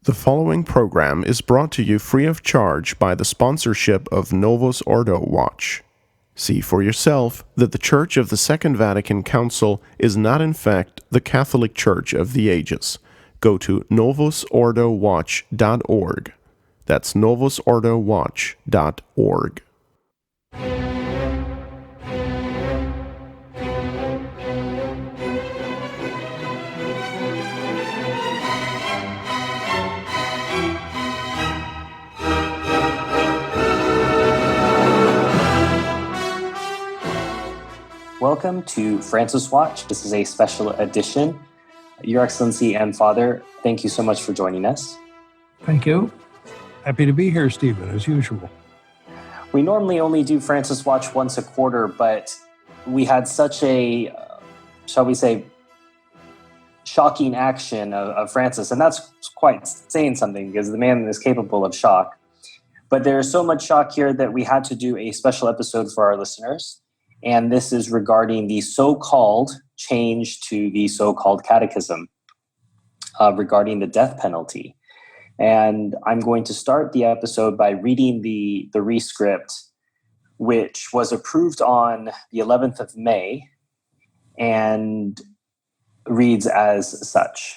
The following program is brought to you free of charge by the sponsorship of Novus Ordo Watch. See for yourself that the Church of the Second Vatican Council is not in fact the Catholic Church of the ages. Go to novusordowatch.org. That's novusordowatch.org. Welcome to Francis Watch. This is a special edition. Your Excellency and Father, thank you so much for joining us. Thank you. Happy to be here, Stephen, as usual. We normally only do Francis Watch once a quarter, but we had such a, shall we say, shocking action of Francis, and that's quite saying something because the man is capable of shock. But there's so much shock here that we had to do a special episode for our listeners. And this is regarding the so-called change to the so-called catechism regarding the death penalty. And I'm going to start the episode by reading the rescript, which was approved on the 11th of May and reads as such.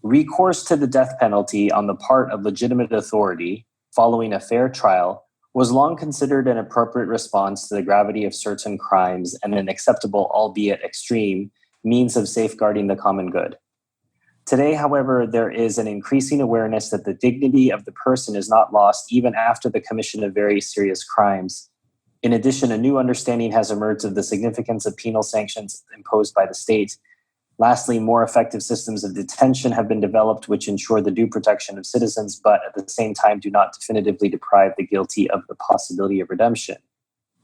Recourse to the death penalty on the part of legitimate authority following a fair trial was long considered an appropriate response to the gravity of certain crimes and an acceptable, albeit extreme, means of safeguarding the common good. Today, however, there is an increasing awareness that the dignity of the person is not lost even after the commission of very serious crimes. In addition, a new understanding has emerged of the significance of penal sanctions imposed by the state. Lastly, more effective systems of detention have been developed which ensure the due protection of citizens, but at the same time do not definitively deprive the guilty of the possibility of redemption.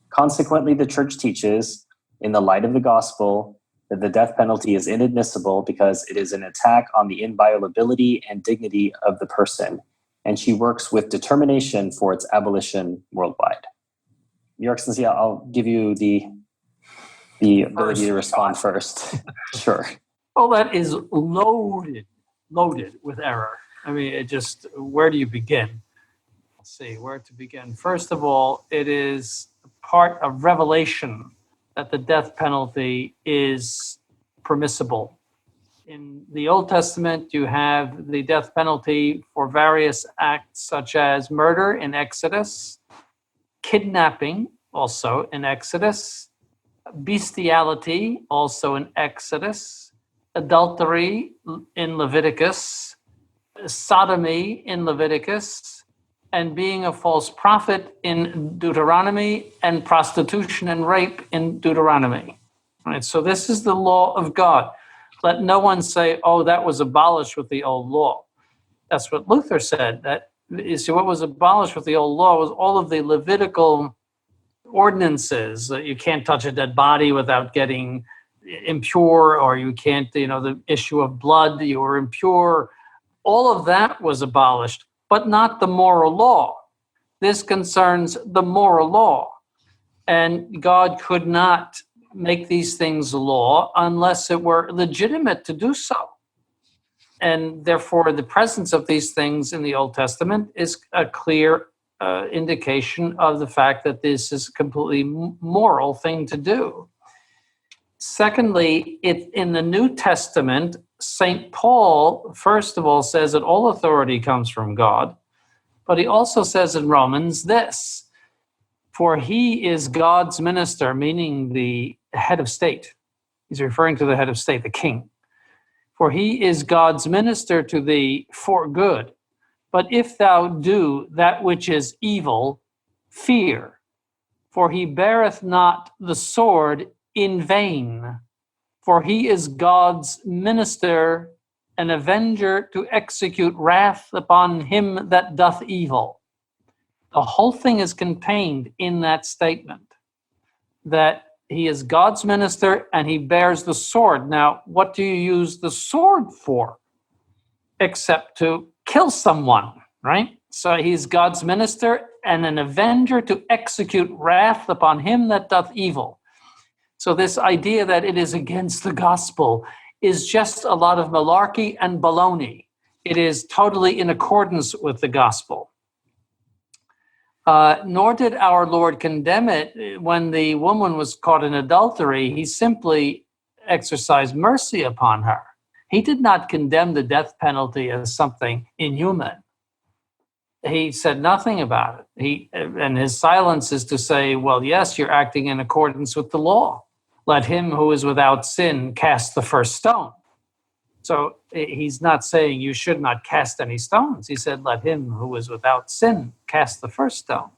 Consequently, the Church teaches, in the light of the gospel, that the death penalty is inadmissible because it is an attack on the inviolability and dignity of the person, and she works with determination for its abolition worldwide. Your Excellency, I'll give you the ability to respond first. Sure. Well, that is loaded with error. I mean, where do you begin? Let's see, where to begin. First of all, it is part of revelation that the death penalty is permissible. In the Old Testament, you have the death penalty for various acts such as murder in Exodus, kidnapping also in Exodus, bestiality, also in Exodus, adultery in Leviticus, sodomy in Leviticus, and being a false prophet in Deuteronomy, and prostitution and rape in Deuteronomy. Right? So this is the law of God. Let no one say, oh, that was abolished with the old law. That's what Luther said. That, you see, what was abolished with the old law was all of the Levitical ordinances that you can't touch a dead body without getting impure, or you can't, the issue of blood, you were impure. All of that was abolished, but not the moral law. This concerns the moral law. And God could not make these things law unless it were legitimate to do so. And therefore, the presence of these things in the Old Testament is a clear indication of the fact that this is a completely moral thing to do. Secondly, in the New Testament, St. Paul, first of all, says that all authority comes from God, but he also says in Romans this, for he is God's minister, meaning the head of state. He's referring to the head of state, the king. For he is God's minister to thee for good. But if thou do that which is evil, fear, for he beareth not the sword in vain, for he is God's minister, an avenger to execute wrath upon him that doth evil. The whole thing is contained in that statement, that he is God's minister and he bears the sword. Now, what do you use the sword for? Except to kill someone, right? So he's God's minister and an avenger to execute wrath upon him that doth evil. So this idea that it is against the gospel is just a lot of malarkey and baloney. it is totally in accordance with the gospel. Nor did our Lord condemn it when the woman was caught in adultery. He simply exercised mercy upon her. He did not condemn the death penalty as something inhuman. He said nothing about it. And his silence is to say, well, yes, you're acting in accordance with the law. Let him who is without sin cast the first stone. So he's not saying you should not cast any stones. He said, let him who is without sin cast the first stone.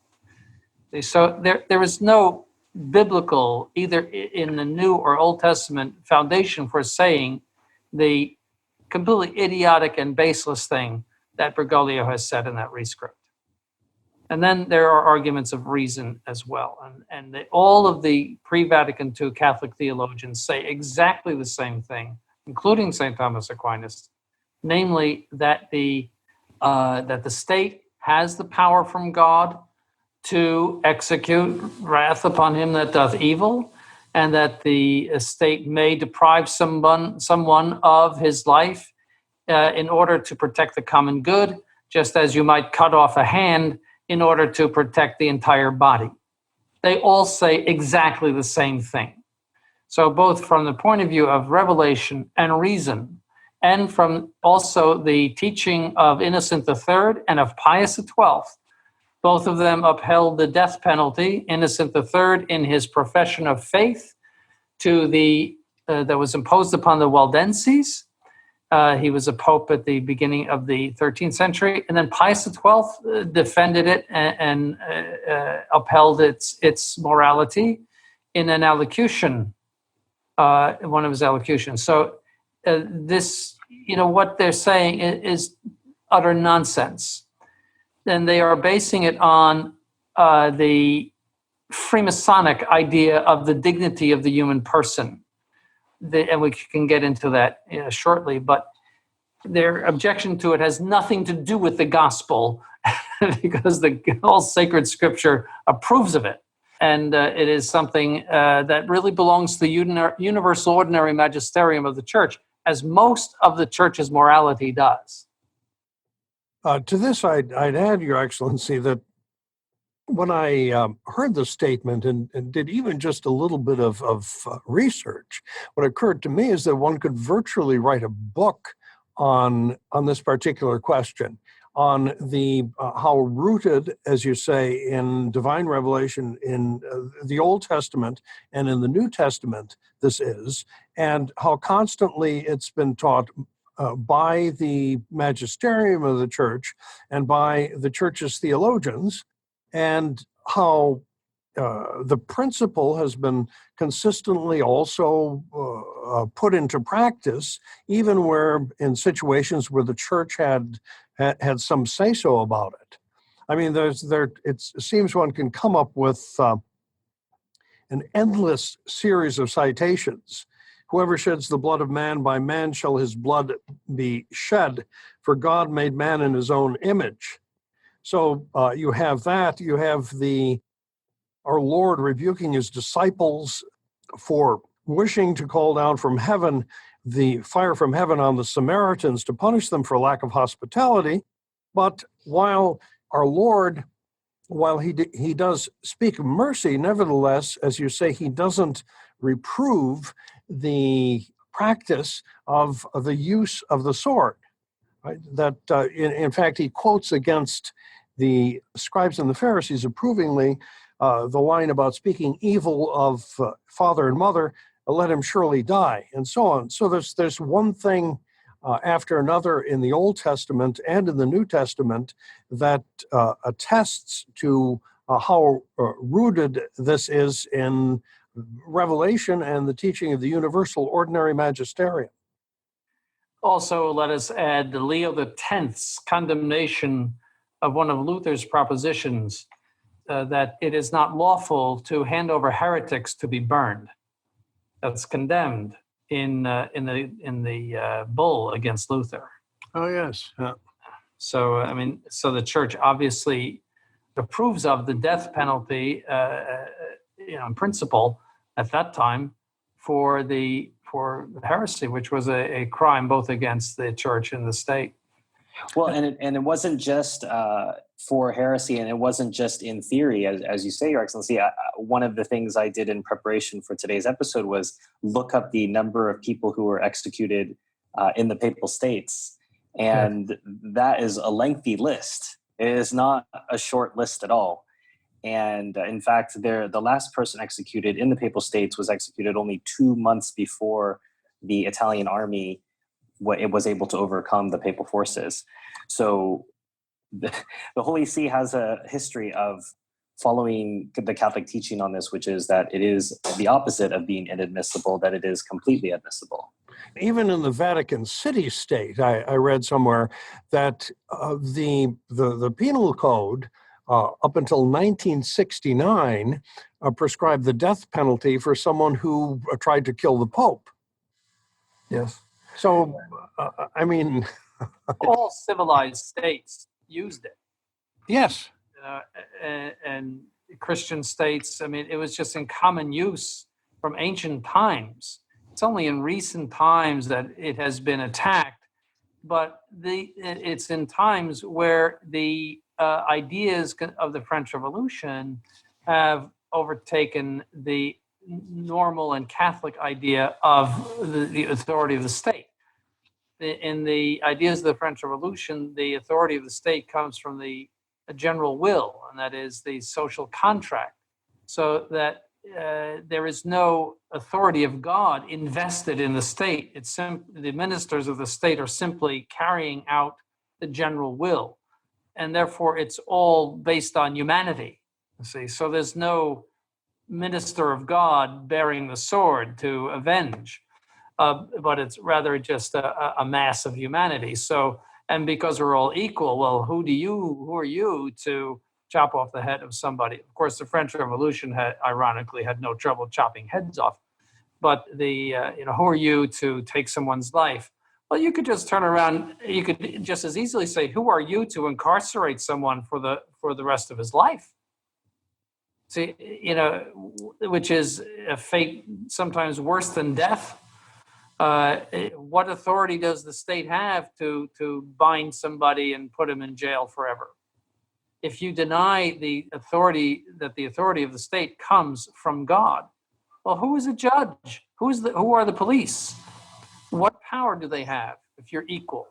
So there is no biblical, either in the New or Old Testament, foundation for saying the completely idiotic and baseless thing that Bergoglio has said in that rescript. And then there are arguments of reason as well. And all of the pre-Vatican II Catholic theologians say exactly the same thing, including St. Thomas Aquinas, namely that the state has the power from God to execute wrath upon him that doth evil, and that the state may deprive someone of his life in order to protect the common good, just as you might cut off a hand in order to protect the entire body. They all say exactly the same thing. So both from the point of view of revelation and reason, and from also the teaching of Innocent III and of Pius XII, both of them upheld the death penalty. Innocent III in his profession of faith that was imposed upon the Waldenses. He was a pope at the beginning of the 13th century, and then Pius XII defended it and upheld its morality in an allocution, one of his allocutions. So this, what they're saying is utter nonsense. And they are basing it on the Freemasonic idea of the dignity of the human person. And we can get into that shortly, but their objection to it has nothing to do with the gospel because the whole sacred scripture approves of it. And it is something that really belongs to the universal ordinary magisterium of the church, as most of the church's morality does. To this, I'd add, Your Excellency, that when I heard the statement and did even just a little bit of research, what occurred to me is that one could virtually write a book on this particular question, on the how rooted, as you say, in divine revelation in the Old Testament and in the New Testament this is, and how constantly it's been taught by the magisterium of the church and by the church's theologians, and how the principle has been consistently also put into practice, even where in situations where the church had some say-so about it. I mean, it seems one can come up with an endless series of citations. Whoever sheds the blood of man, by man shall his blood be shed, for God made man in his own image. So you have that. You have our Lord rebuking his disciples for wishing to call down from heaven the fire from heaven on the Samaritans to punish them for lack of hospitality. But while our Lord, he does speak of mercy, nevertheless, as you say, he doesn't reprove the practice of the use of the sword. Right? That, in fact, he quotes against the scribes and the Pharisees approvingly the line about speaking evil of father and mother, let him surely die, and so on. So there's one thing after another in the Old Testament and in the New Testament that attests to how rooted this is in revelation and the teaching of the universal ordinary magisterium. Also, let us add Leo X's condemnation of one of Luther's propositions that it is not lawful to hand over heretics to be burned. That's condemned in the bull against Luther. Oh yes. Yeah. So so the church obviously approves of the death penalty, in principle at that time for heresy, which was a crime both against the church and the state. Well, and it wasn't just for heresy, and it wasn't just in theory, as you say, Your Excellency. One of the things I did in preparation for today's episode was look up the number of people who were executed in the Papal States, and that is a lengthy list. It is not a short list at all. And in fact, the last person executed in the Papal States was executed only 2 months before the Italian army it was able to overcome the Papal forces. So the Holy See has a history of following the Catholic teaching on this, which is that it is the opposite of being inadmissible, that it is completely admissible. Even in the Vatican City State, I read somewhere that the penal code up until 1969 prescribed the death penalty for someone who tried to kill the Pope. Yes. So, I mean, All civilized states used it. yes. And Christian states, I mean, it was just in common use from ancient times. It's only in recent times that it has been attacked, but it's in times where the ideas of the French Revolution have overtaken the normal and Catholic idea of the authority of the state. In the ideas of the French Revolution, the authority of the state comes from the general will, and that is the social contract, so that there is no authority of God invested in the state. It's the ministers of the state are simply carrying out the general will, and therefore it's all based on humanity. You see, so there's no minister of God bearing the sword to avenge. But it's rather just a mass of humanity. So, and because we're all equal, well, who are you to chop off the head of somebody? Of course, the French Revolution ironically had no trouble chopping heads off. But who are you to take someone's life? Well, you could just turn around. You could just as easily say, who are you to incarcerate someone for the rest of his life? See, which is a fate sometimes worse than death. What authority does the state have to bind somebody and put him in jail forever? If you deny the authority of the state comes from God, well, who is a judge? Who are the police? What power do they have if you're equal?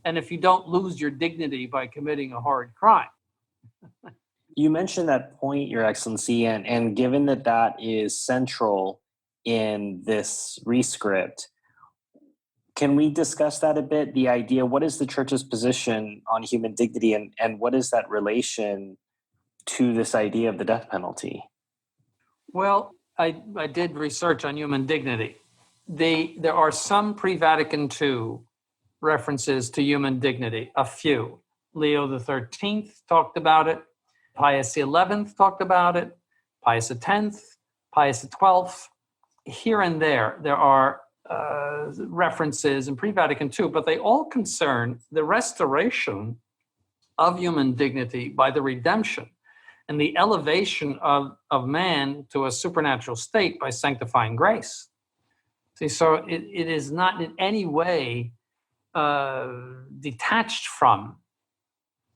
And if you don't lose your dignity by committing a horrid crime? You mentioned that point, Your Excellency, and given that is central in this rescript, can we discuss that a bit? The idea, what is the Church's position on human dignity, and what is that relation to this idea of the death penalty? Well, I did research on human dignity. There are some pre-Vatican II references to human dignity, a few. Leo XIII talked about it. Pius XI talked about it. Pius X, Pius XII. Here and there are references in pre-Vatican II, but they all concern the restoration of human dignity by the redemption and the elevation of man to a supernatural state by sanctifying grace. See, so it is not in any way detached from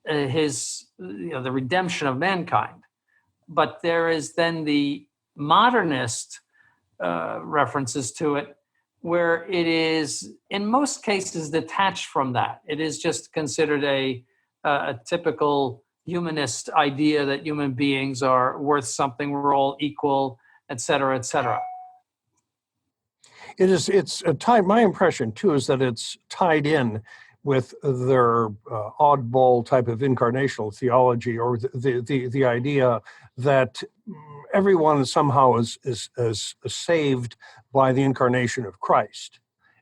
the redemption of mankind. But there is then the modernist references to it, where it is, in most cases, detached from that. It is just considered a typical humanist idea that human beings are worth something, we're all equal, et cetera, et cetera. It's tied. My impression too is that it's tied in with their oddball type of incarnational theology, or the idea that everyone somehow is saved by the incarnation of Christ,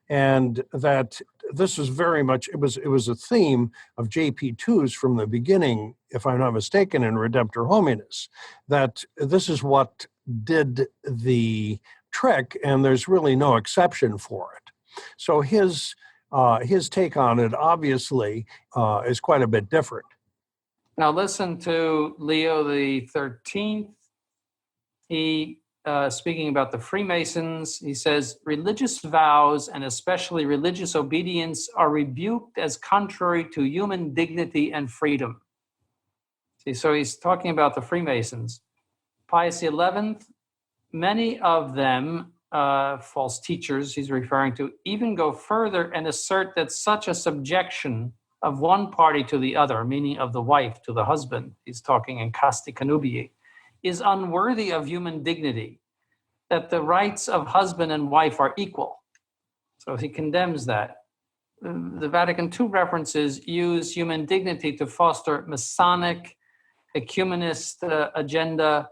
and that this is very much it was a theme of JP2's from the beginning, if I'm not mistaken, in Redemptor Hominis, that this is what did the trick, and there's really no exception for it. So his take on it obviously is quite a bit different. Now listen to Leo the 13th. He speaking about the Freemasons, he says, religious vows and especially religious obedience are rebuked as contrary to human dignity and freedom. See, so he's talking about the Freemasons. Pius XI, many of them, false teachers he's referring to, even go further and assert that such a subjection of one party to the other, meaning of the wife to the husband, he's talking in casti connubii, is unworthy of human dignity, that the rights of husband and wife are equal. So he condemns that. The Vatican II references use human dignity to foster Masonic, ecumenist agenda,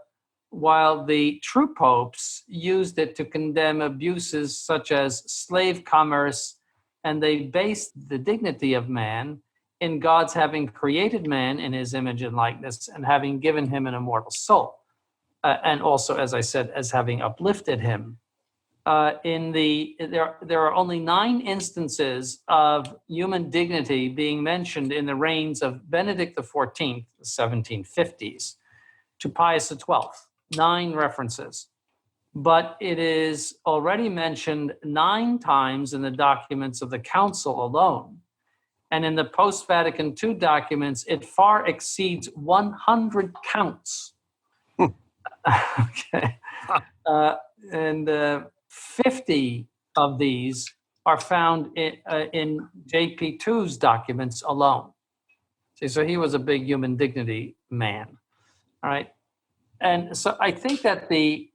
while the true popes used it to condemn abuses such as slave commerce, and they based the dignity of man in God's having created man in his image and likeness and having given him an immortal soul. And also, as I said, as having uplifted him. There are only 9 instances of human dignity being mentioned in the reigns of Benedict XIV, the 1750s, to Pius XII. 9 references. But it is already mentioned 9 times in the documents of the Council alone. And in the post-Vatican II documents, it far exceeds 100 counts. Okay. And 50 of these are found in JP2's documents alone. See, so he was a big human dignity man. All right. And so I think that the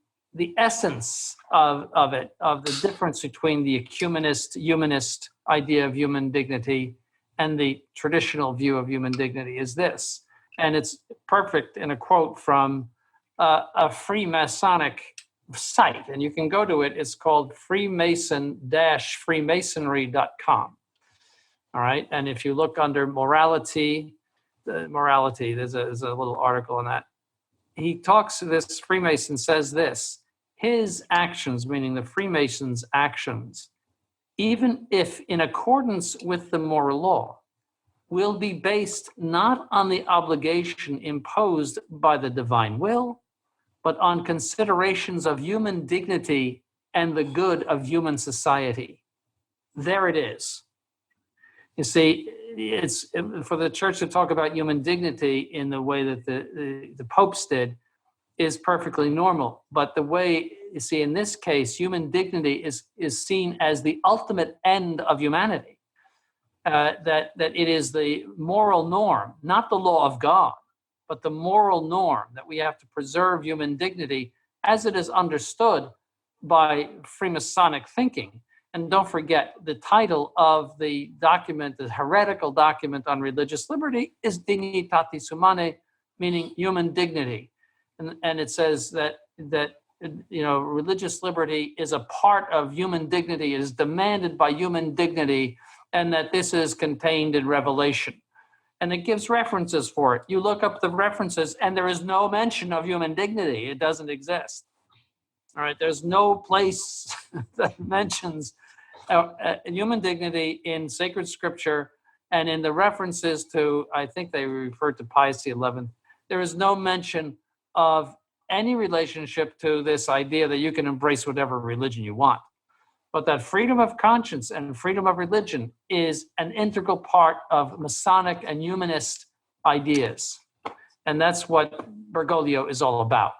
essence of the difference between the ecumenist, humanist idea of human dignity and the traditional view of human dignity is this. And it's perfect in a quote from a Freemasonic site, and you can go to it. It's called freemason-freemasonry.com. All right, and if you look under morality, there's a little article on that. This Freemason says this: his actions, meaning the Freemasons' actions, even if in accordance with the moral law, will be based not on the obligation imposed by the divine will, but on considerations of human dignity and the good of human society. There it is. You see, it's for the church to talk about human dignity in the way that the popes did is perfectly normal. But the way, you see, in this case, human dignity is seen as the ultimate end of humanity. That it is the moral norm, not the law of God, but the moral norm that we have to preserve human dignity as it is understood by Freemasonic thinking. And don't forget, the title of the document, the heretical document on religious liberty, is Dignitatis Humanae, meaning human dignity. And it says that religious liberty is a part of human dignity, it is demanded by human dignity, and that this is contained in Revelation. And it gives references for it. You look up the references, and there is no mention of human dignity. It doesn't exist. All right, there's no place that mentions human dignity in sacred scripture, and in the references to, I think they referred to Pius XI, there is no mention of any relationship to this idea that you can embrace whatever religion you want. But that freedom of conscience and freedom of religion is an integral part of Masonic and humanist ideas. And that's what Bergoglio is all about.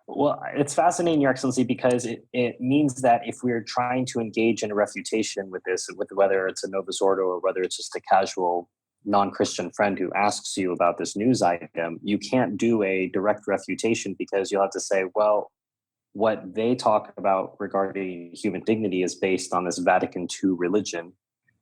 Well, it's fascinating, Your Excellency, because it means that if we're trying to engage in a refutation with this, with whether it's a Novus Ordo or whether it's just a casual non-Christian friend who asks you about this news item, you can't do a direct refutation because you'll have to say, well, what they talk about regarding human dignity is based on this Vatican II religion,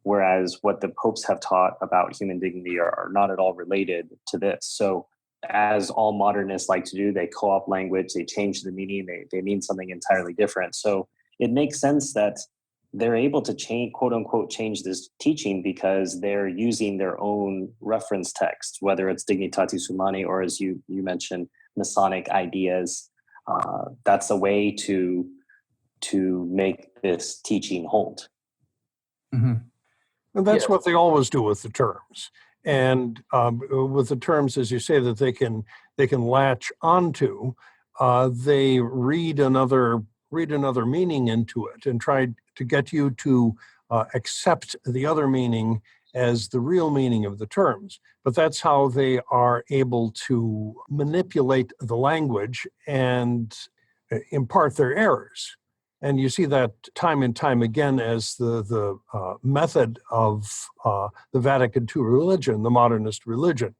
whereas what the popes have taught about human dignity are not at all related to this. So as all modernists like to do, they co-opt language, they change the meaning, they mean something entirely different. So it makes sense that they're able to change, quote unquote, change this teaching because they're using their own reference text, whether it's Dignitatis Humanae or, as you mentioned, Masonic ideas. That's a way to make this teaching hold. Mm-hmm. And that's what they always do with the terms. And with the terms, as you say, that they can latch onto, they read another meaning into it and try to get you to accept the other meaning as the real meaning of the terms. But that's how they are able to manipulate the language and impart their errors. And you see that time and time again as the method of the Vatican II religion, the modernist religion.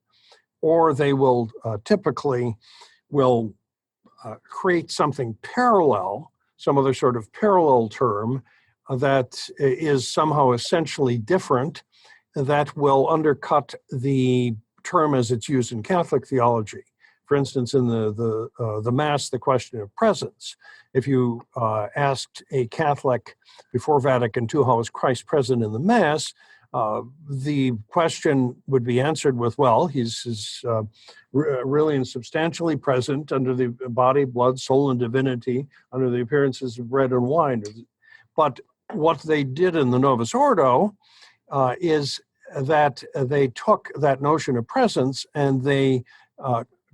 Or they will typically create something parallel, some other sort of parallel term that is somehow essentially different, that will undercut the term as it's used in Catholic theology. For instance, in the Mass, the question of presence. If you asked a Catholic before Vatican II, how is Christ present in the Mass? The question would be answered with, well, he's really and substantially present under the body, blood, soul, and divinity, under the appearances of bread and wine. But what they did in the Novus Ordo is that they took that notion of presence and they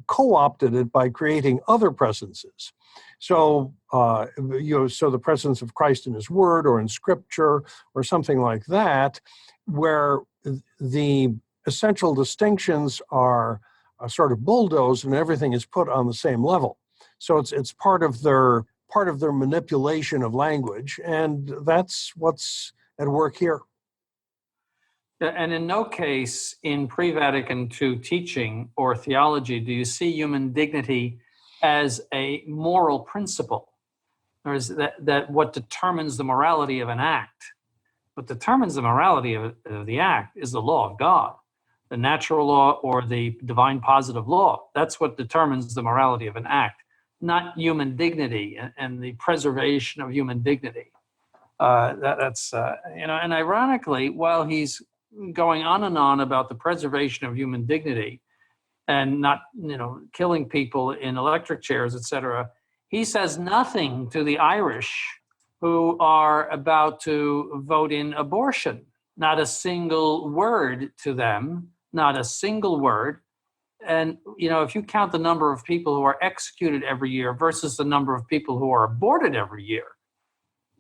co-opted it by creating other presences. So, so the presence of Christ in His Word or in Scripture or something like that, where the essential distinctions are sort of bulldozed and everything is put on the same level. So it's part of their manipulation of language, and that's what's at work here. And in no case in pre-Vatican II teaching or theology do you see human dignity as a moral principle, or is that what determines the morality of an act. What determines the morality of the act is the law of God, the natural law or the divine positive law. That's what determines the morality of an act, not human dignity and the preservation of human dignity. And ironically, while he's going on and on about the preservation of human dignity and not, killing people in electric chairs, etc., he says nothing to the Irish who are about to vote in abortion. Not a single word to them, not a single word. And, if you count the number of people who are executed every year versus the number of people who are aborted every year,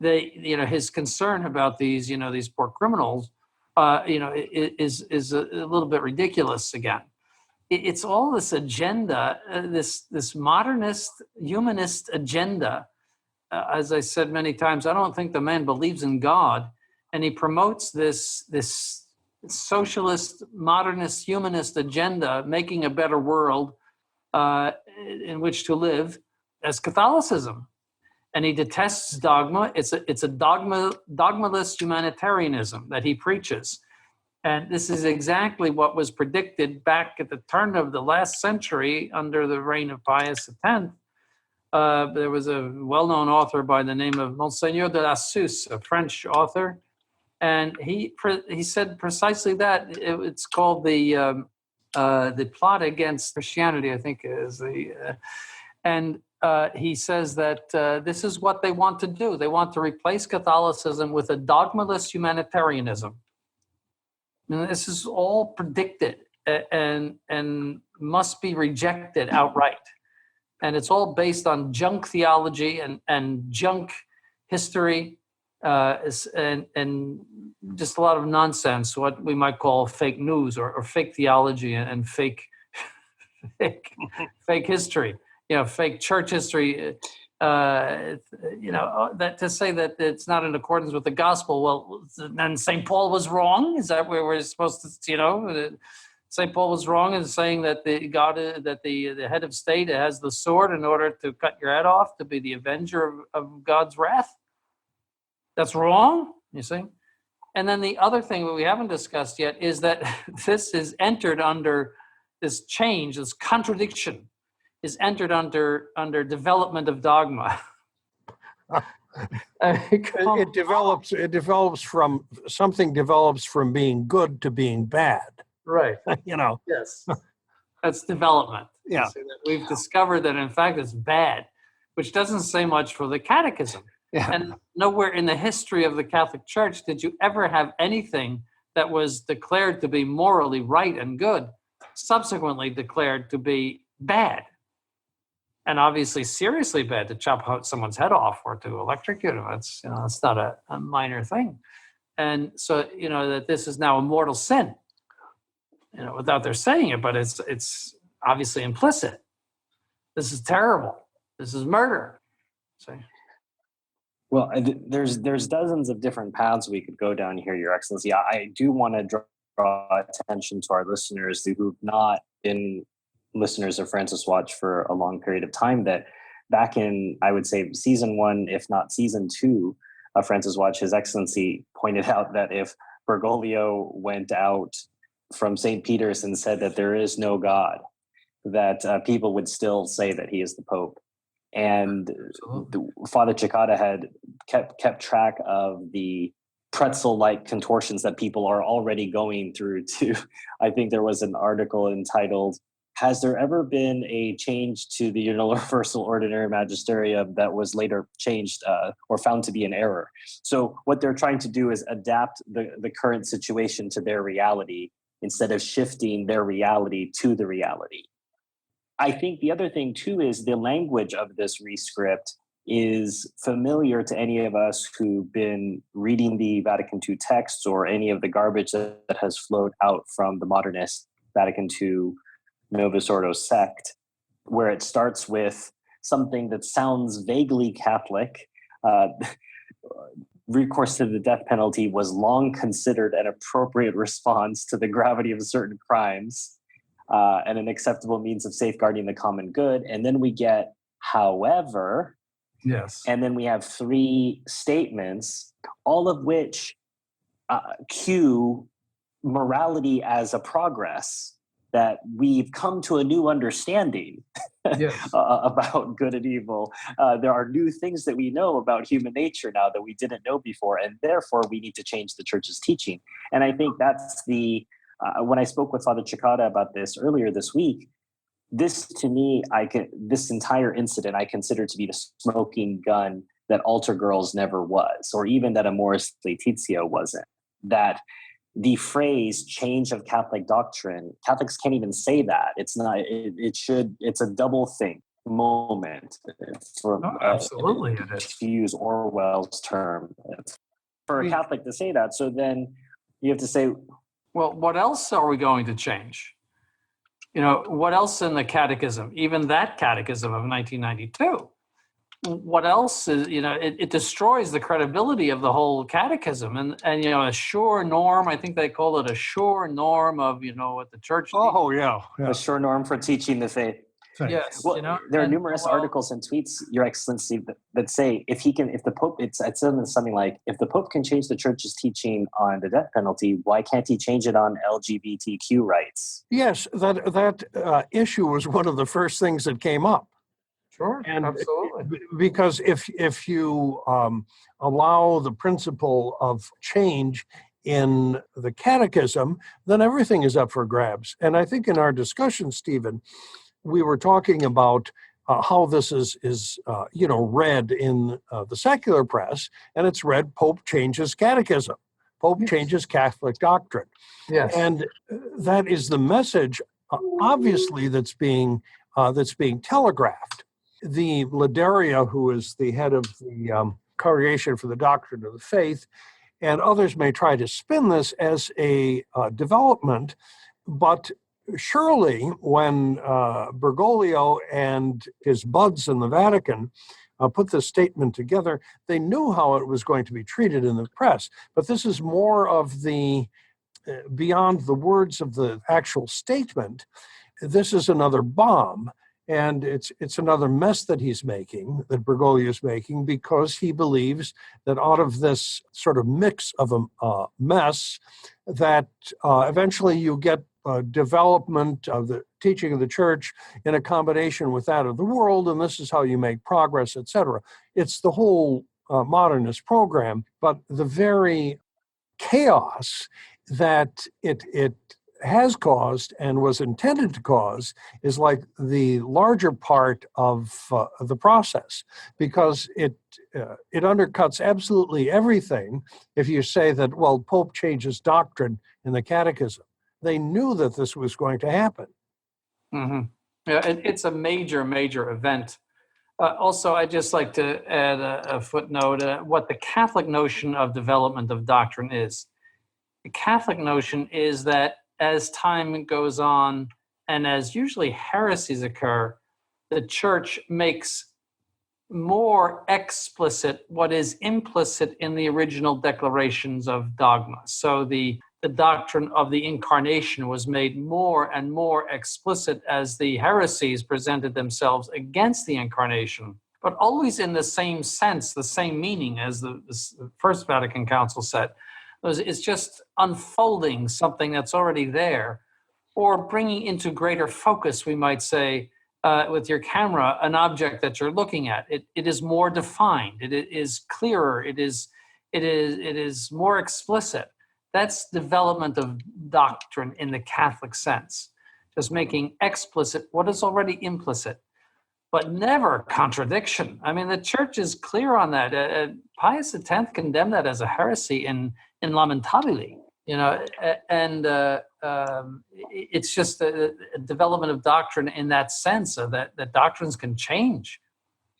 his concern about these poor criminals, is a little bit ridiculous again. It's all this agenda, this modernist, humanist agenda. As I said many times, I don't think the man believes in God, and he promotes this socialist, modernist, humanist agenda, making a better world in which to live, as Catholicism. And he detests dogma. It's a dogmaless humanitarianism that he preaches. And this is exactly what was predicted back at the turn of the last century under the reign of Pius X. There was a well-known author by the name of Monseigneur de la Suze, a French author, and he said precisely that. It's called the plot against Christianity, I think is he says that this is what they want to do. They want to replace Catholicism with a dogmaless humanitarianism. And this is all predicted and must be rejected outright. And it's all based on junk theology and junk history and just a lot of nonsense, what we might call fake news or fake theology and fake history. Fake church history, that to say that it's not in accordance with the gospel. Well, then St. Paul was wrong. Is that where we're supposed to, St. Paul was wrong in saying that the head of state has the sword in order to cut your head off, to be the avenger of God's wrath. That's wrong, you see. And then the other thing that we haven't discussed yet is that this is entered under this change, this contradiction, is entered under development of dogma. It develops from something develops from being good to being bad. Right. Yes. That's development. Yeah. We've discovered that in fact it's bad, which doesn't say much for the catechism. Yeah. And nowhere in the history of the Catholic Church did you ever have anything that was declared to be morally right and good, subsequently declared to be bad. and obviously seriously bad to chop someone's head off or to electrocute them. It's, it's not a minor thing. And so, that this is now a mortal sin, without their saying it, but it's obviously implicit. This is terrible. This is murder. So. Well, there's dozens of different paths we could go down here, Your Excellency. I do want to draw attention to our listeners who've not been listeners of Francis Watch for a long period of time, that back in, I would say, season 1, if not season 2 of Francis Watch, His Excellency pointed out that if Bergoglio went out from St. Peter's and said that there is no God, that people would still say that he is the Pope. And Father Cekada had kept track of the pretzel-like contortions that people are already going through to, I think there was an article entitled, "Has there ever been a change to the Universal Ordinary Magisterium that was later changed or found to be an error?" So what they're trying to do is adapt the current situation to their reality instead of shifting their reality to the reality. I think the other thing, too, is the language of this rescript is familiar to any of us who've been reading the Vatican II texts or any of the garbage that has flowed out from the modernist Vatican II Novus Ordo sect, where it starts with something that sounds vaguely Catholic. Recourse to the death penalty was long considered an appropriate response to the gravity of certain crimes. And an acceptable means of safeguarding the common good. And then we get, however, yes. And then we have 3 statements, all of which cue morality as a progress, that we've come to a new understanding Yes. about good and evil. There are new things that we know about human nature now that we didn't know before, and therefore we need to change the church's teaching. And I think that's when I spoke with Father Cekada about this earlier this week, this to me, this entire incident I consider to be the smoking gun that Altar Girls never was, or even that Amoris Laetitia wasn't. That the phrase "change of Catholic doctrine," Catholics can't even say that. It's not. It's a double think moment. Absolutely, it is. To use Orwell's term, for a Catholic to say that. So then you have to say, well, what else are we going to change? What else in the catechism, even that catechism of 1992? What else is, it destroys the credibility of the whole catechism and a sure norm. I think they call it a sure norm of, what the church. Oh, yeah. A sure norm for teaching the faith. Yes. Well, there are numerous articles and tweets, Your Excellency, that say if the Pope, it's something like, if the Pope can change the church's teaching on the death penalty, why can't he change it on LGBTQ rights? Yes, that issue was one of the first things that came up. Sure, and absolutely. Because if you allow the principle of change in the catechism, then everything is up for grabs. And I think in our discussion, Stephen, we were talking about how this is read in the secular press, and it's read Pope changes catechism, Pope changes Catholic doctrine. Yes. And that is the message, obviously, that's being telegraphed. The Ladaria, who is the head of the Congregation for the Doctrine of the Faith, and others may try to spin this as a development, but surely when Bergoglio and his buds in the Vatican put this statement together, they knew how it was going to be treated in the press. But this is more of the, beyond the words of the actual statement, this is another bomb. And it's another mess that he's making, that Bergoglio is making, because he believes that out of this sort of mix of a mess, that eventually you get development of the teaching of the church in a combination with that of the world, and this is how you make progress, etc. It's the whole modernist program, but the very chaos that it has caused and was intended to cause is like the larger part of the process, because it undercuts absolutely everything if you say that, well, Pope changes doctrine in the catechism. They knew that this was going to happen. Mm-hmm. Yeah, it's a major, major event. Also, I'd just like to add a footnote, what the Catholic notion of development of doctrine is. The Catholic notion is that as time goes on and as usually heresies occur, the church makes more explicit what is implicit in the original declarations of dogma. So the doctrine of the incarnation was made more and more explicit as the heresies presented themselves against the incarnation, but always in the same sense, the same meaning as the First Vatican Council said. It's just unfolding something that's already there, or bringing into greater focus, we might say, with your camera, an object that you're looking at. It is more defined. It is clearer. It is more explicit. That's development of doctrine in the Catholic sense, just making explicit what is already implicit, but never contradiction. I mean, the Church is clear on that. Pius X condemned that as a heresy in Lamentabili. It's just a development of doctrine in that sense, of that doctrines can change.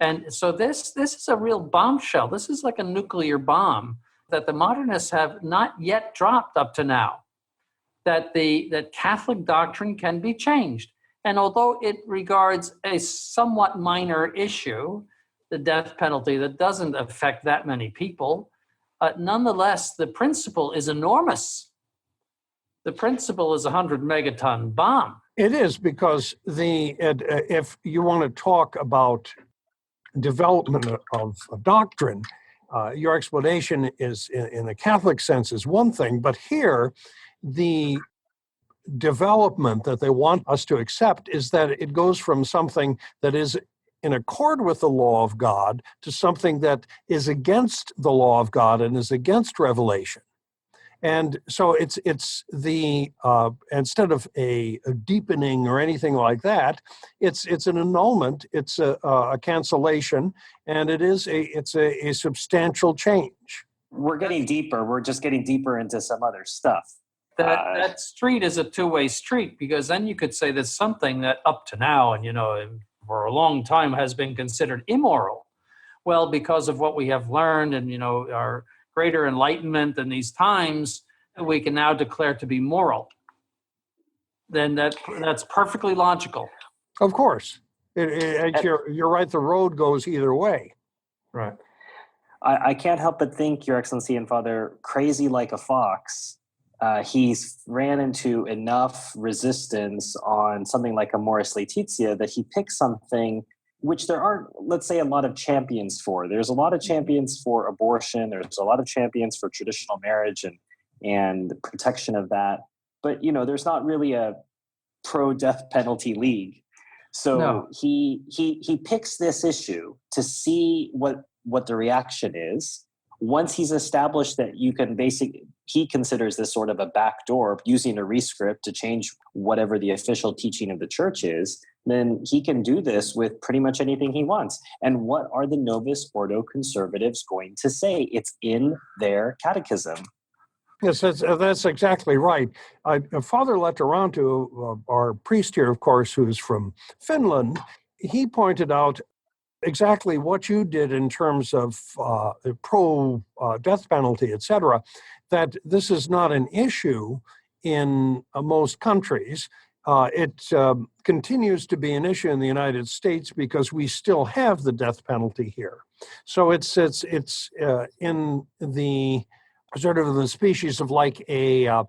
And so this is a real bombshell. This is like a nuclear bomb that the modernists have not yet dropped up to now, that Catholic doctrine can be changed. And although it regards a somewhat minor issue, the death penalty that doesn't affect that many people, nonetheless, the principle is enormous. The principle is a 100-megaton bomb. It is, because if you want to talk about development of doctrine, your explanation is, in the Catholic sense, is one thing, but here, the development that they want us to accept is that it goes from something that is in accord with the law of God to something that is against the law of God and is against revelation. And so it's the instead of a deepening or anything like that, it's an annulment, it's a cancellation, and it's a substantial change. We're getting deeper. We're just getting deeper into some other stuff. That street is a two-way street, because then you could say there's something that up to now and for a long time has been considered immoral. Well, because of what we have learned and our greater enlightenment in these times, we can now declare to be moral. Then that's perfectly logical. Of course, you're right. The road goes either way. Right. I can't help but think, Your Excellency and Father, crazy like a fox. He's ran into enough resistance on something like Amoris Laetitia that he picks something which there aren't, let's say, a lot of champions for. There's a lot of champions for abortion. There's a lot of champions for traditional marriage and the protection of that. But, there's not really a pro-death penalty league. So No. he picks this issue to see what the reaction is. Once he's established that he considers this sort of a backdoor, using a rescript to change whatever the official teaching of the church is, then he can do this with pretty much anything he wants. And what are the Novus Ordo conservatives going to say? It's in their catechism. Yes, that's exactly right. Father Letteranto, our priest here, of course, who's from Finland, he pointed out exactly what you did in terms of pro-death penalty, etc., that this is not an issue in most countries. It continues to be an issue in the United States because we still have the death penalty here. So it's in the sort of the species of like a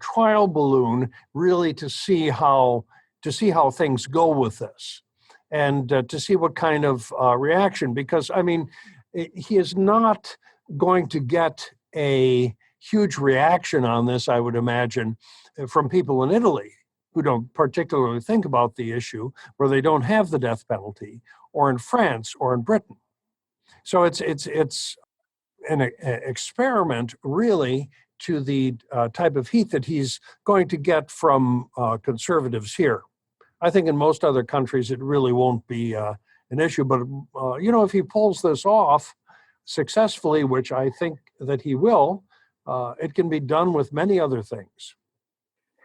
trial balloon, really to see how things go with this, and to see what kind of reaction. Because he is not going to get a huge reaction on this, I would imagine, from people in Italy who don't particularly think about the issue, where they don't have the death penalty, or in France or in Britain. So it's an experiment, really, to the type of heat that he's going to get from conservatives here. I think in most other countries it really won't be an issue, but if he pulls this off successfully, which I think that he will, it can be done with many other things.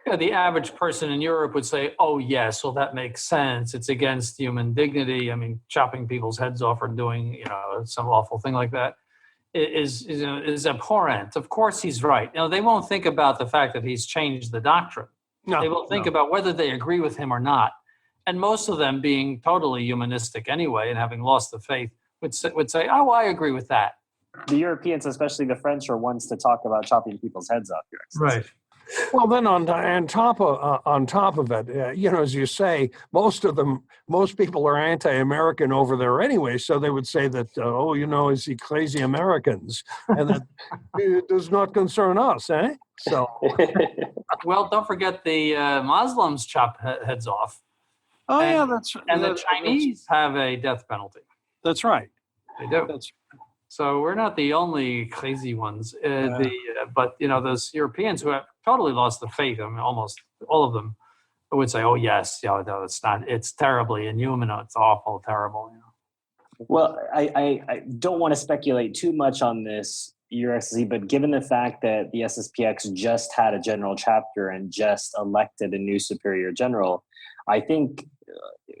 The average person in Europe would say, oh, yes, well, that makes sense. It's against human dignity. I mean, chopping people's heads off or doing, some awful thing like that is abhorrent. Of course, he's right. They won't think about the fact that he's changed the doctrine. No, They will think about whether they agree with him or not. And most of them, being totally humanistic anyway and having lost the faith, would say, oh, I agree with that. The Europeans, especially the French, are ones to talk about chopping people's heads off, Your Excellency. Right. Well, then on top of it, as you say, most people are anti-American over there anyway. So they would say that, is he crazy Americans, and that it does not concern us, eh? So, well, don't forget the Muslims chop heads off. Oh, and, yeah, that's right. And the Chinese have a death penalty. That's right. They do. That's So we're not the only crazy ones. But those Europeans who have totally lost the faith, I mean, almost all of them would say, "Oh yes, no, it's not. It's terribly inhuman. It's awful, terrible." Well, I don't want to speculate too much on this, Your Excellency, but given the fact that the SSPX just had a general chapter and just elected a new superior general, I think.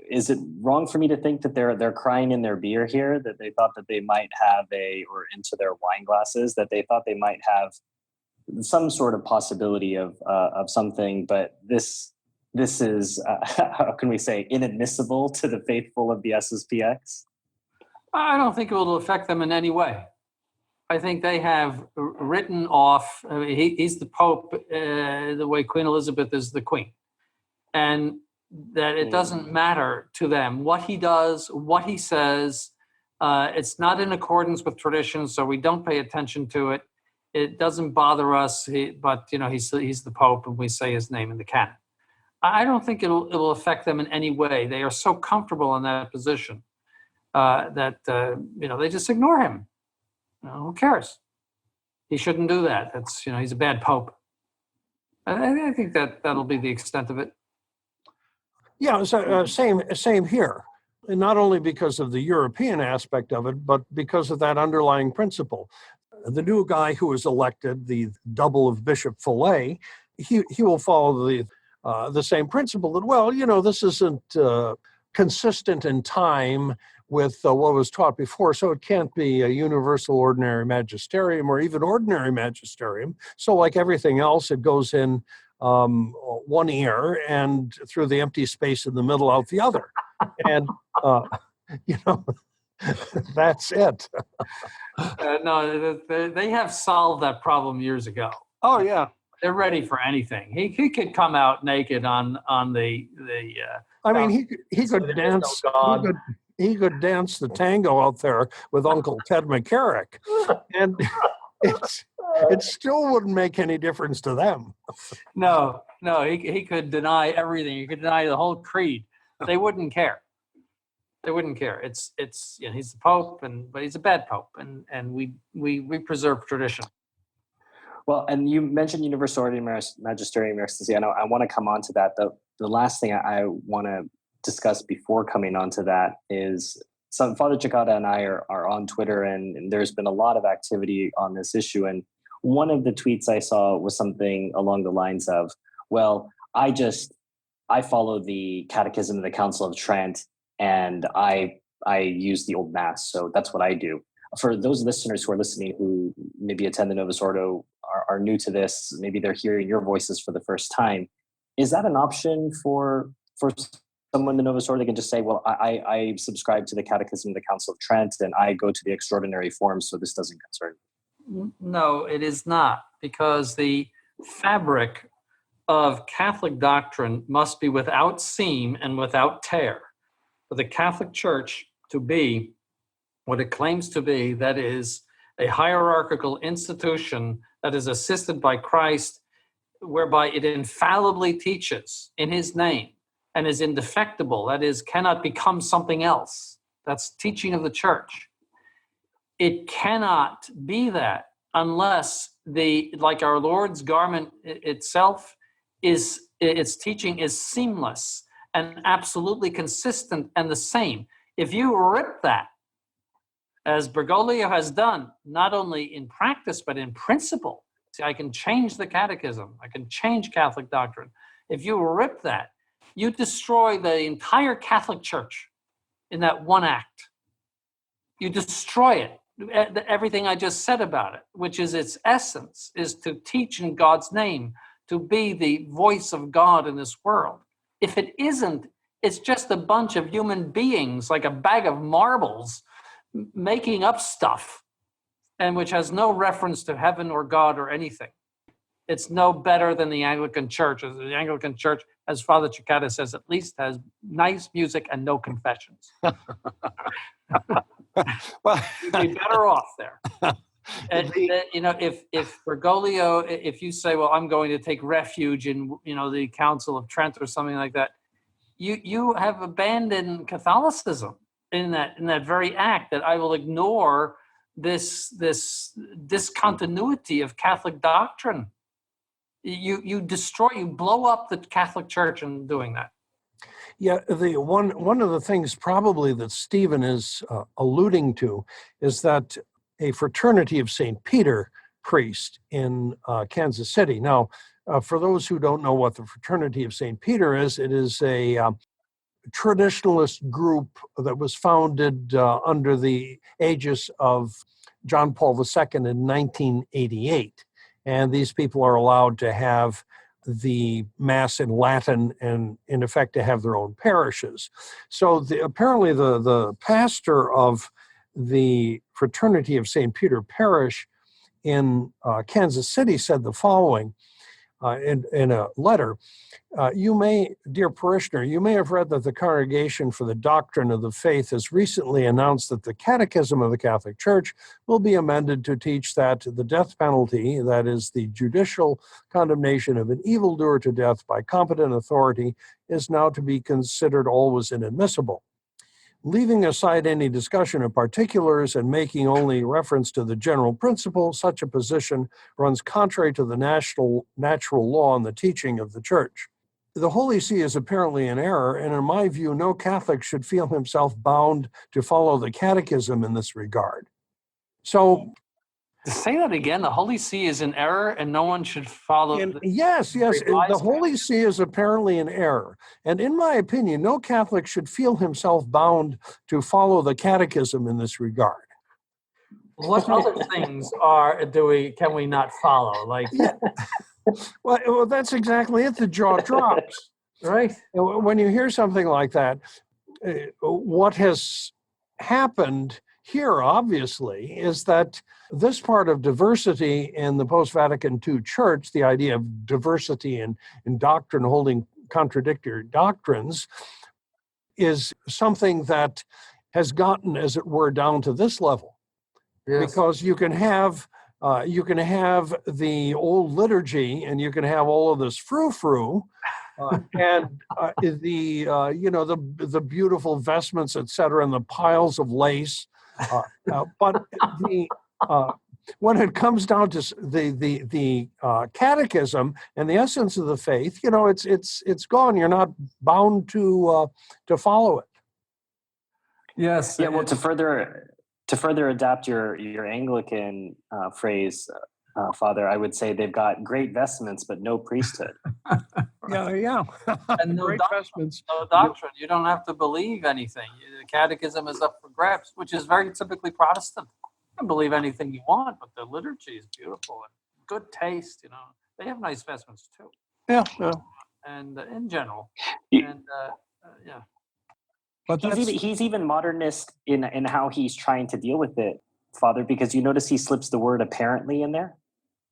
Is it wrong for me to think that they're crying in their beer here? That they thought that they might have or into their wine glasses, that they thought they might have some sort of possibility of something, but this is how can we say, inadmissible to the faithful of the SSPX? I don't think it will affect them in any way. I think they have written off. I mean, he's the Pope, the way Queen Elizabeth is the Queen, and that it doesn't matter to them what he does, what he says. It's not in accordance with tradition, so we don't pay attention to it. It doesn't bother us, but he's the Pope, and we say his name in the canon. I don't think it'll affect them in any way. They are so comfortable in that position that they just ignore him. Who cares? He shouldn't do that. That's he's a bad Pope. I think that'll be the extent of it. yeah, so, same here. And not only because of the European aspect of it, but because of that underlying principle. The new guy who was elected, the double of Bishop Fillet, he will follow the same principle that, this isn't consistent in time with what was taught before, so it can't be a universal ordinary magisterium or even ordinary magisterium. So like everything else, it goes in one ear and through the empty space in the middle out the other. And, that's it. No, they have solved that problem years ago. Oh, yeah. They're ready for anything. He could come out naked on the. I mean, he could dance. He could dance the tango out there with Uncle Ted McCarrick, and it still wouldn't make any difference to them. No, he could deny everything. He could deny the whole creed. They wouldn't care. They wouldn't care. It's he's the Pope, but he's a bad Pope, and we preserve tradition. Well, and you mentioned universal ordinary magisterium, Your Excellency. I want to come on to that. The last thing I want to discuss before coming on to that is Father Cekada and I are on Twitter, and there's been a lot of activity on this issue. And one of the tweets I saw was something along the lines of, well, I follow the Catechism of the Council of Trent, and I use the Old Mass, so that's what I do. For those listeners who are listening who maybe attend the Novus Ordo, are new to this, maybe they're hearing your voices for the first time, is that an option for someone in the Novus Ordo? They can just say, well, I subscribe to the Catechism of the Council of Trent, and I go to the extraordinary forms, so this doesn't concern me. No, it is not, because the fabric of Catholic doctrine must be without seam and without tear. For the Catholic Church to be what it claims to be, that is a hierarchical institution that is assisted by Christ, whereby it infallibly teaches in his name and is indefectible, that is, cannot become something else. That's teaching of the Church. It cannot be that unless like our Lord's garment itself, its teaching is seamless and absolutely consistent and the same. If you rip that, as Bergoglio has done, not only in practice, but in principle, See, I can change the catechism. I can change Catholic doctrine. If you rip that, you destroy the entire Catholic Church in that one act. You destroy it. Everything I just said about it, which is its essence, is to teach in God's name, to be the voice of God in this world. If it isn't, it's just a bunch of human beings, like a bag of marbles, making up stuff, and which has no reference to heaven or God or anything. It's no better than the Anglican Church. The Anglican Church, as Father Cekada says, at least has nice music and no confessions. Well, You'd be better off there. And if Bergoglio, if you say, well, I'm going to take refuge in, the Council of Trent or something like that, you have abandoned Catholicism in that very act, that I will ignore this discontinuity of Catholic doctrine. You blow up the Catholic Church in doing that. yeah, the one of the things probably that Stephen is alluding to is that a Fraternity of St. Peter priest in Kansas City. Now, for those who don't know what the Fraternity of St. Peter is, it is a traditionalist group that was founded under the aegis of John Paul II in 1988. And these people are allowed to have the Mass in Latin and, in effect, to have their own parishes. So apparently the pastor of the Fraternity of St. Peter Parish in Kansas City said the following in a letter. Dear parishioner, you may have read that the Congregation for the Doctrine of the Faith has recently announced that the Catechism of the Catholic Church will be amended to teach that the death penalty, that is, the judicial condemnation of an evildoer to death by competent authority, is now to be considered always inadmissible. Leaving aside any discussion of particulars and making only reference to the general principle, such a position runs contrary to the natural law and the teaching of the Church. The Holy See is apparently in error, and in my view, no Catholic should feel himself bound to follow the Catechism in this regard. So, to say that again, the Holy See is in error, and no one should follow. Yes, the Holy See is apparently in error, and in my opinion, no Catholic should feel himself bound to follow the Catechism in this regard. What other things can we not follow? Like, yeah. Well, that's exactly it. The jaw drops, right? When you hear something like that, what has happened here, obviously, is that this part of diversity in the post-Vatican II Church, the idea of diversity in doctrine, holding contradictory doctrines, is something that has gotten, as it were, down to this level. Yes. Because you can have the old liturgy, and you can have all of this frou-frou, and the beautiful vestments, etc., and the piles of lace. But when it comes down to the catechism and the essence of the faith, it's gone. You're not bound to follow it. Yes. Yeah. Well, to further adapt your Anglican phrase, Father, I would say they've got great vestments, but no priesthood. Yeah. And no vestments, no doctrine. You don't have to believe anything. The catechism is up for grabs, which is very typically Protestant. You can believe anything you want, but the liturgy is beautiful and good taste. They have nice vestments too. Yeah. And in general, yeah. But he's even modernist in how he's trying to deal with it, Father, because you notice he slips the word apparently in there.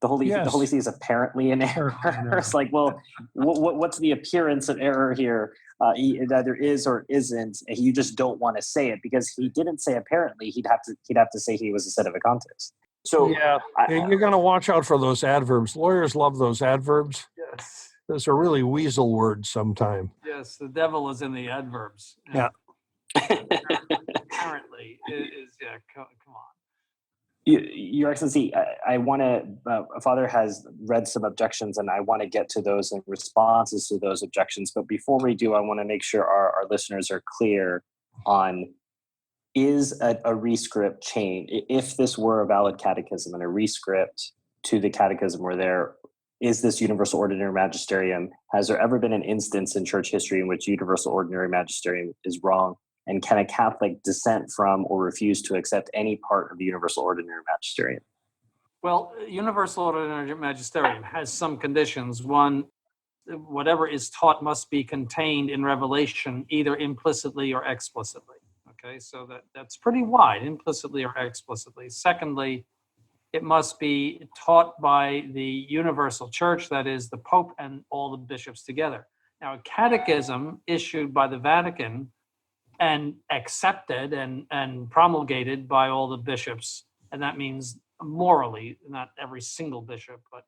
The Holy See is apparently in error. It's like, well, what's the appearance of error here? It either is or isn't. And you just don't want to say it because he didn't say apparently. He'd have to say he was a sedevacantist. So yeah, you're going to watch out for those adverbs. Lawyers love those adverbs. Yes, those are really weasel words sometimes. Yes, the devil is in the adverbs. Yeah. Apparently, come on. Your Excellency, I want to, Father has read some objections, and I want to get to those and responses to those objections. But before we do, I want to make sure our listeners are clear on, is a rescript change, if this were a valid catechism and a rescript to the catechism where there is this universal ordinary magisterium. Has there ever been an instance in church history in which universal ordinary magisterium is wrong? And can a Catholic dissent from or refuse to accept any part of the universal ordinary magisterium? Well, universal ordinary magisterium has some conditions. One, whatever is taught must be contained in revelation, either implicitly or explicitly. Okay, so that's pretty wide, implicitly or explicitly. Secondly, it must be taught by the universal church, that is the Pope and all the bishops together. Now, a catechism issued by the Vatican and accepted and promulgated by all the bishops, and that means morally, not every single bishop, but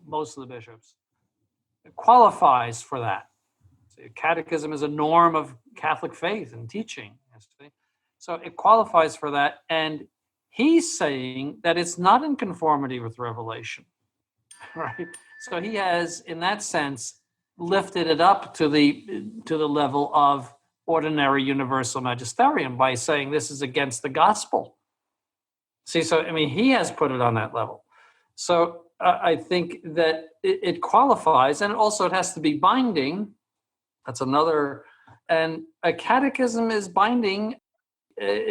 most of the bishops, it qualifies for that. So catechism is a norm of Catholic faith and teaching. So it qualifies for that, and he's saying that it's not in conformity with Revelation, right? So he has, in that sense, lifted it up to the level of ordinary universal magisterium by saying this is against the gospel. See, so I mean, he has put it on that level. So I think that it qualifies, and also it has to be binding. That's another, and a catechism is binding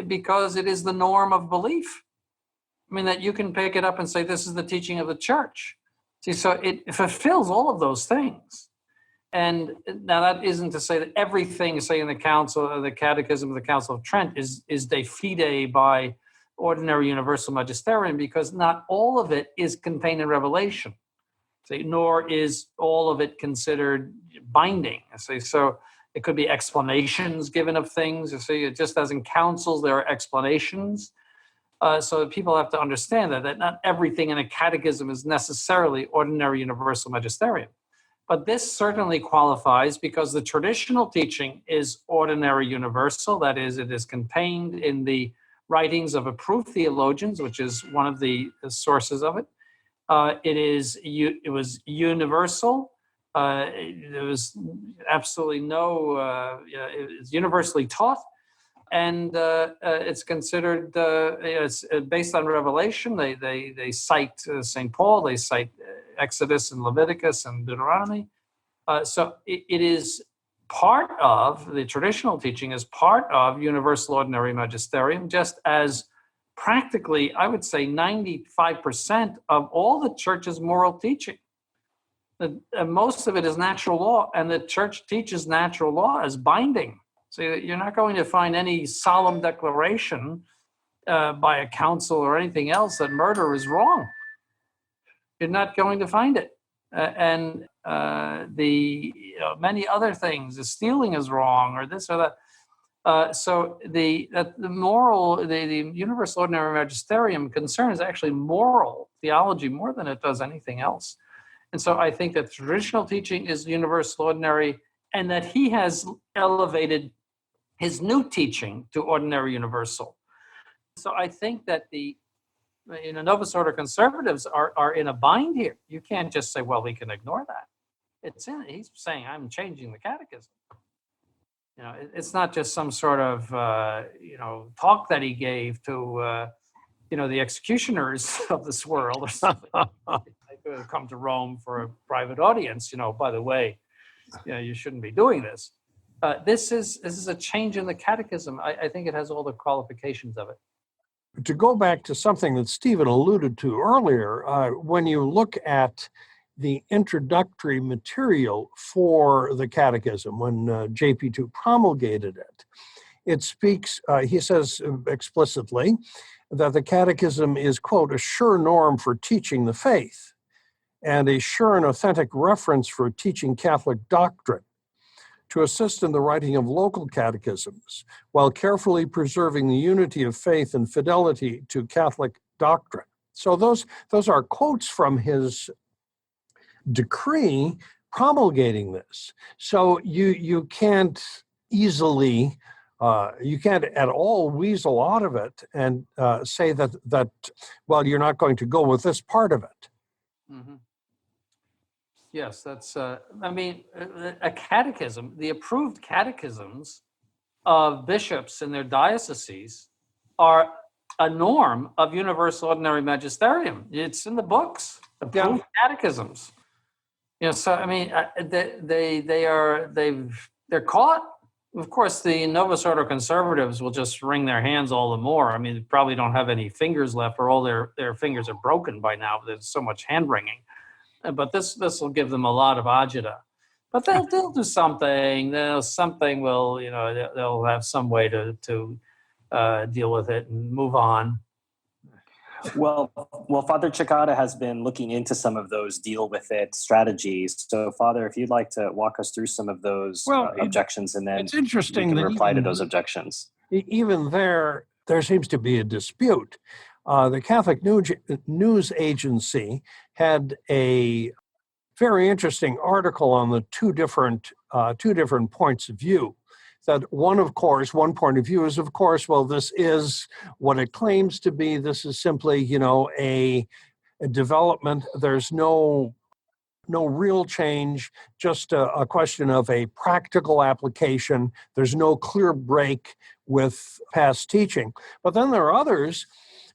because it is the norm of belief. I mean, that you can pick it up and say, this is the teaching of the church. See, so it fulfills all of those things. And now that isn't to say that everything, say in the council, the catechism of the Council of Trent is de fide by ordinary universal magisterium, because not all of it is contained in revelation. See, nor is all of it considered binding. See, so it could be explanations given of things. You see, just as in councils, there are explanations. So people have to understand that not everything in a catechism is necessarily ordinary universal magisterium. But this certainly qualifies because the traditional teaching is ordinary universal. That is, it is contained in the writings of approved theologians, which is one of the sources of it. It was universal. There was absolutely no, it's universally taught, and it's considered, it's based on revelation. They cite St. Paul, they cite Exodus and Leviticus and Deuteronomy. So it is part of, the traditional teaching is part of universal ordinary magisterium, just as practically, I would say 95% of all the church's moral teaching. Most of it is natural law, and the church teaches natural law as binding. So you're not going to find any solemn declaration by a council or anything else that murder is wrong. You're not going to find it. And many other things, the stealing is wrong, or this or that. So the universal ordinary magisterium concerns actually moral theology more than it does anything else. And so I think that traditional teaching is universal ordinary, and that he has elevated his new teaching to ordinary universal. So I think that the Novus Ordo conservatives are in a bind here. You can't just say, well, we can ignore that. He's saying, I'm changing the catechism. It's not just some sort of talk that he gave to the executioners of this world or something. They could have come to Rome for a private audience. By the way, you shouldn't be doing this. This is a change in the catechism. I think it has all the qualifications of it. To go back to something that Stephen alluded to earlier, when you look at the introductory material for the catechism, when JP2 promulgated it, it speaks, he says explicitly, that the catechism is, quote, a sure norm for teaching the faith and a sure and authentic reference for teaching Catholic doctrine, to assist in the writing of local catechisms while carefully preserving the unity of faith and fidelity to Catholic doctrine. So those are quotes from his decree promulgating this. So you can't easily, you can't at all weasel out of it and say that well, you're not going to go with this part of it. Mm-hmm. Yes, that's, a catechism, the approved catechisms of bishops in their dioceses are a norm of universal ordinary magisterium. It's in the books, approved catechisms. So I mean, they're caught. Of course, the Novus Ordo conservatives will just wring their hands all the more. I mean, they probably don't have any fingers left, or all their fingers are broken by now. There's so much hand wringing. But this will give them a lot of agita. But they'll do something. They'll have some way to deal with it and move on. Well, Father Cekada has been looking into some of those deal with it strategies. So, Father, if you'd like to walk us through some of those objections, and then it's interesting we can that reply to those objections. Even there seems to be a dispute. The Catholic News Agency had a very interesting article on the two different points of view. That one point of view is, of course, well, this is what it claims to be. This is simply, a development. There's no real change, just a question of a practical application. There's no clear break with past teaching. But then there are others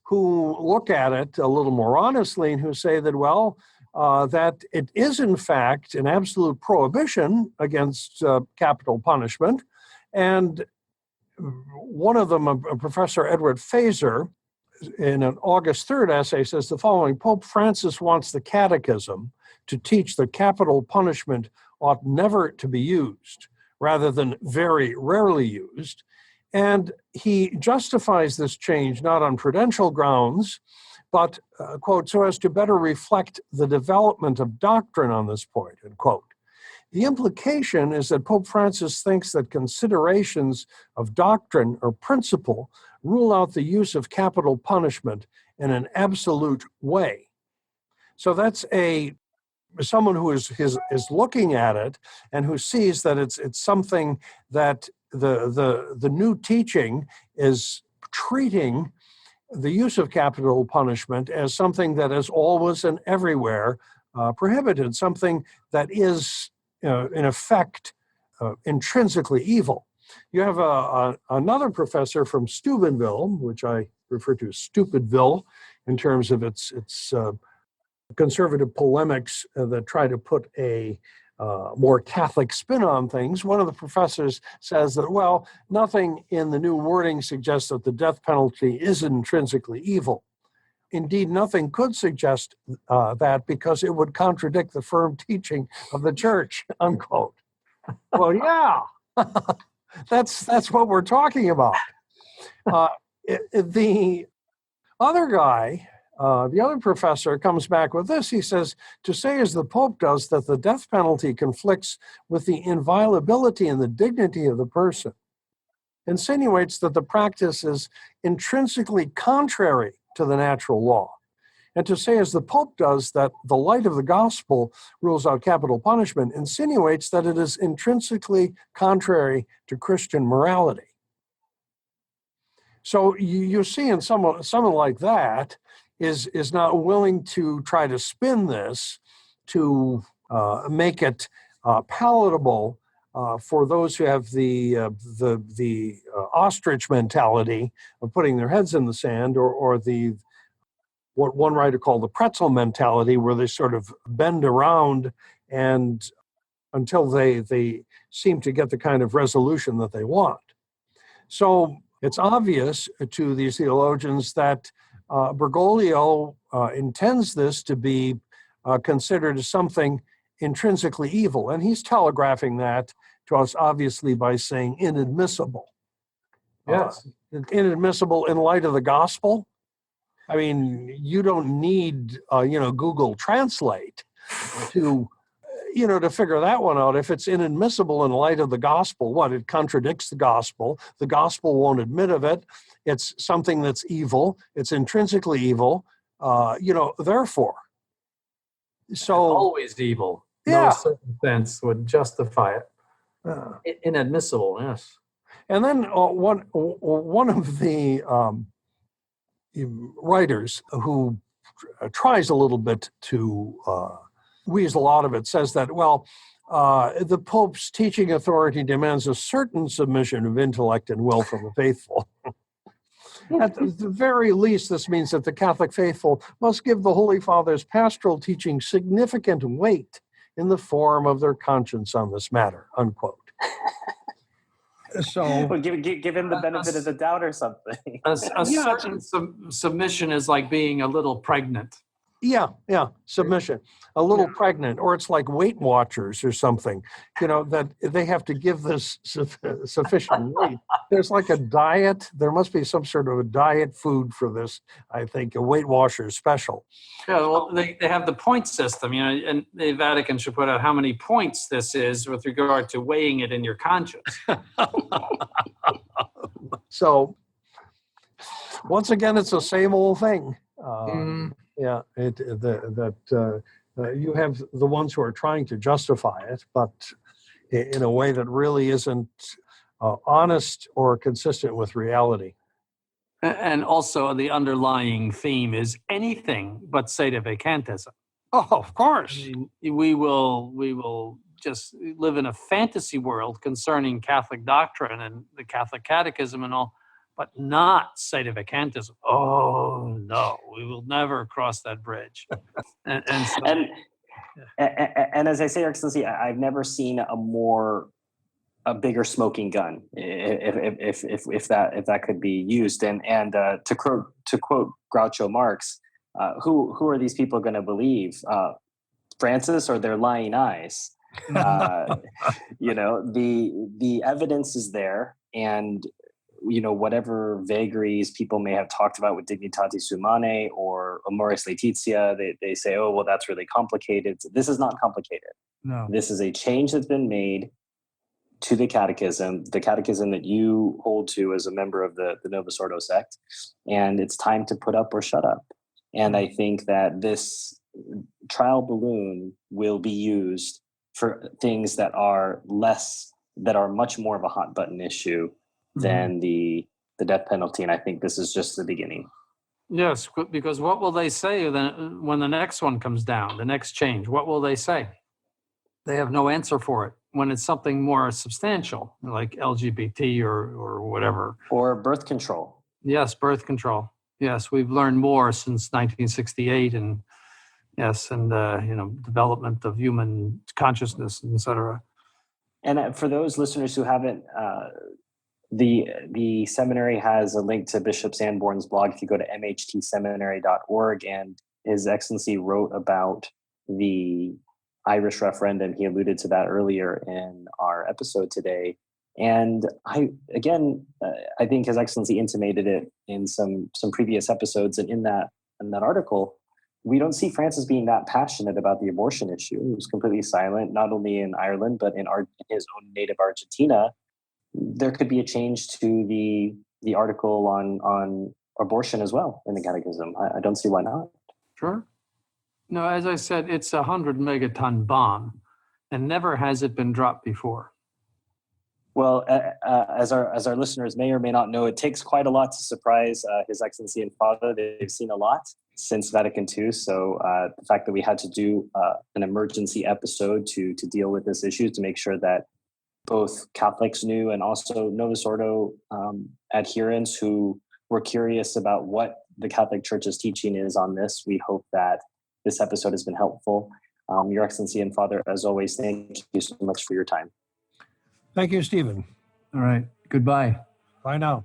who look at it a little more honestly and who say that, that it is, in fact, an absolute prohibition against capital punishment. And one of them, Professor Edward Fazer, in an August 3rd essay, says the following: Pope Francis wants the Catechism to teach that capital punishment ought never to be used, rather than very rarely used. And he justifies this change not on prudential grounds, but, quote, so as to better reflect the development of doctrine on this point, end quote. The implication is that Pope Francis thinks that considerations of doctrine or principle rule out the use of capital punishment in an absolute way. So that's someone who is looking at it and who sees that it's something that the new teaching is treating the use of capital punishment as something that is always and everywhere prohibited, something that is, in effect, intrinsically evil. You have another professor from Steubenville, which I refer to as Stupidville in terms of its conservative polemics that try to put a more Catholic spin on things. One of the professors says that, nothing in the new wording suggests that the death penalty is intrinsically evil. Indeed, nothing could suggest that, because it would contradict the firm teaching of the Church, unquote. Well, yeah, that's what we're talking about. The other guy, the other professor, comes back with this. He says, to say, as the Pope does, that the death penalty conflicts with the inviolability and the dignity of the person insinuates that the practice is intrinsically contrary to the natural law. And to say, as the Pope does, that the light of the gospel rules out capital punishment insinuates that it is intrinsically contrary to Christian morality. So you see, in someone like that is not willing to try to spin this to make it palatable for those who have the ostrich mentality of putting their heads in the sand, or the what one writer called the pretzel mentality, where they sort of bend around and until they seem to get the kind of resolution that they want. So it's obvious to these theologians that Bergoglio intends this to be considered as something intrinsically evil, and he's telegraphing that to us obviously by saying inadmissible. Yes. Inadmissible in light of the gospel. I mean, you don't need Google Translate to figure that one out. If it's inadmissible in light of the gospel, it contradicts the gospel. The gospel won't admit of it. It's something that's evil. It's intrinsically evil. Therefore. So always evil. Yeah. No circumstance would justify it. Inadmissible, yes. And then one of the writers who tries a little bit to weasel out of it says that, the Pope's teaching authority demands a certain submission of intellect and will from the faithful. At the very least, this means that the Catholic faithful must give the Holy Father's pastoral teaching significant weight in the form of their conscience on this matter, unquote. So, Well, give him the benefit of the doubt or something. A Yeah, certain submission is like being a little pregnant. yeah, submission, a little pregnant, or it's like Weight Watchers or something, that they have to give this sufficient weight. There's like a diet. There must be some sort of a diet food for this, I think, a Weight Watchers special. Yeah, well, they have the point system, and the Vatican should put out how many points this is with regard to weighing it in your conscience. So, once again, it's the same old thing. Yeah, you have the ones who are trying to justify it, but in a way that really isn't honest or consistent with reality. And also the underlying theme is anything but sedevacantism. Oh, of course. I mean, we will just live in a fantasy world concerning Catholic doctrine and the Catholic Catechism and all, but not sedevacantism. Oh no, we will never cross that bridge. And as I say, Your Excellency, I've never seen a bigger smoking gun, if that could be used. And to quote Groucho Marx, who are these people going to believe? Francis or their lying eyes? The evidence is there, and whatever vagaries people may have talked about with Dignitatis Humanae or Amoris Laetitia, they say, oh, well, that's really complicated. This is not complicated. no, This is a change that's been made to the catechism that you hold to as a member of the Novus Ordo sect, and it's time to put up or shut up. And I think that this trial balloon will be used for things that are much more of a hot button issue than the death penalty. And I think this is just the beginning. yes, because what will they say then when the next one comes down, the next change? What will they say? They have no answer for it when it's something more substantial, like LGBT or whatever. Or birth control. Yes, birth control. Yes, we've learned more since 1968, and yes, and development of human consciousness, etc. And for those listeners who haven't, the seminary has a link to Bishop Sanborn's blog. If you go to mhtseminary.org, and His Excellency wrote about the Irish referendum. He alluded to that earlier in our episode today. And I think His Excellency intimated it in some previous episodes. And in that article, we don't see Francis being that passionate about the abortion issue. He was completely silent, not only in Ireland, but in his own native Argentina. There could be a change to the article on abortion as well in the Catechism. I don't see why not. Sure. No, as I said, it's 100 megaton bomb, and never has it been dropped before. Well, as our listeners may or may not know, it takes quite a lot to surprise His Excellency and Father. They've seen a lot since Vatican II. So the fact that we had to do an emergency episode to deal with this issue, to make sure that both Catholics knew and also Novus Ordo adherents who were curious about what the Catholic Church's teaching is on this, we hope that this episode has been helpful. Your Excellency and Father, as always, thank you so much for your time. Thank you, Stephen. All right. Goodbye. Bye now.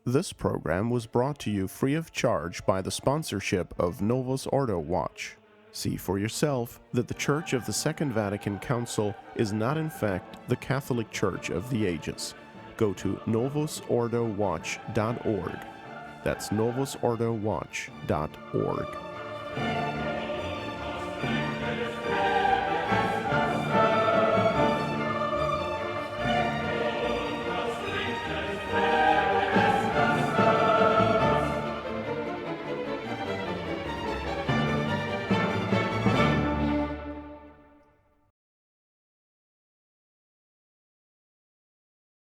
This program was brought to you free of charge by the sponsorship of Novus Ordo Watch. See for yourself that the Church of the Second Vatican Council is not in fact the Catholic Church of the ages. Go to novusordowatch.org. That's novusordowatch.org.